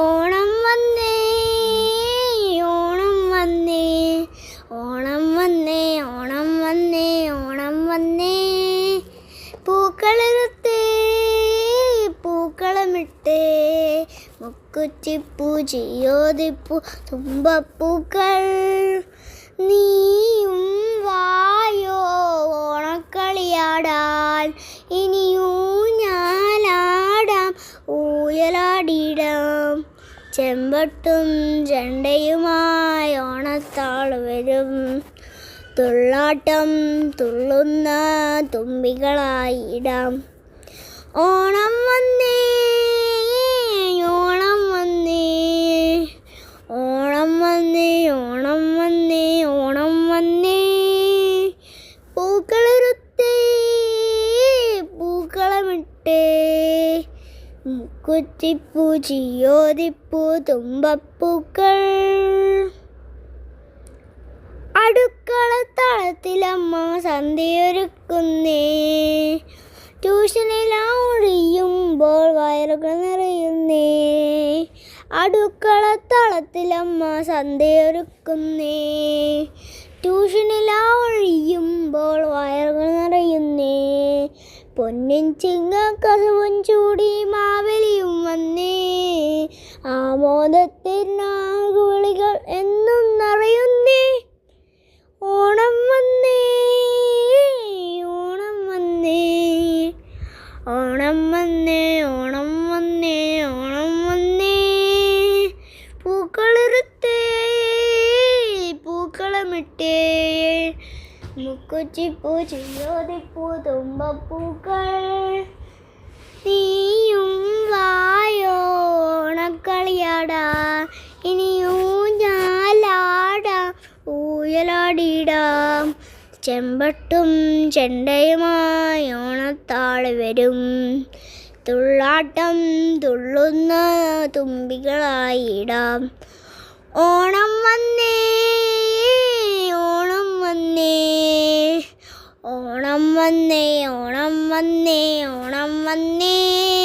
ഓണം വന്നേ, ഓണം വന്നേ, ഓണം വന്നേ, ഓണം വന്നേ, ഓണം വന്നേ. പൂക്കളിരുത്തേ, പൂക്കളമിട്ടേ, മുക്കുറ്റിപ്പൂ ചിയോതിപ്പൂ തുമ്പപ്പൂക്കൾ. നീയും വായോ ഓണക്കളിയാടാൻ, ഇനിയൂഞ്ഞാലാടാം ഊയലാടിയിടാം. ചെമ്പട്ടും ചെണ്ടയുമായി ഓണത്താൾ വരും, തുള്ളാട്ടം തുള്ളുന്ന തുമ്പികളായിടാം. ഓണം വന്നേ, ഓണം വന്നേ, ഓണം വന്നേ, ഓണം വന്നേ, ഓണം വന്നേ. പൂക്കളിരുത്തേ, പൂക്കളമിട്ടേ, മുക്കുറ്റിപ്പൂ ചിയോതിപ്പൂ തുമ്പപ്പൂക്കൾ. അടുക്കളത്തളത്തിലമ്മ സന്ധ്യയൊരുക്കുന്നേ, ട്യൂഷനിലൊഴിയുമ്പോൾ വയറുകൾ നിറയുന്നേ. അടുക്കളത്തളത്തിലമ്മ സന്ധ്യയൊരുക്കുന്നേ, ട്യൂഷനിലൊഴിയുമ്പോൾ വയറുകൾ നിറയുന്നേ. പൊന്നിൻ ചിങ്ങക്കസവും ചൂടി മാവേലിയും വന്നേ, ആമോദത്തിനാകുവിളികൾ എന്നും നിറയുന്നേ. ഓണം വന്നേ, ഓണം വന്നേ, ഓണം വന്നേ, ഓണം വന്നേ, ഓണം വന്നേ. പൂക്കളിരുത്തേ, പൂക്കളമിട്ടേ, മുക്കുറ്റിപ്പൂ ചിയോതിപ്പൂ തുമ്പപ്പൂക്കൾ. നീയും വായോ ഓണക്കളിയാടാം, ഇനിയൂഞ്ഞാലാടാം ഊയലാടിയിടാം. ചെമ്പട്ടും ചെണ്ടയുമായി ഓണത്താൾ വരും, തുള്ളാട്ടം തുള്ളുന്ന തുമ്പികളായിടാം. ഓണം വന്നേ, ഓണം വന്നേ, ഓണം വന്നേ, ഓണം വന്നേ, ഓണം വന്നേ.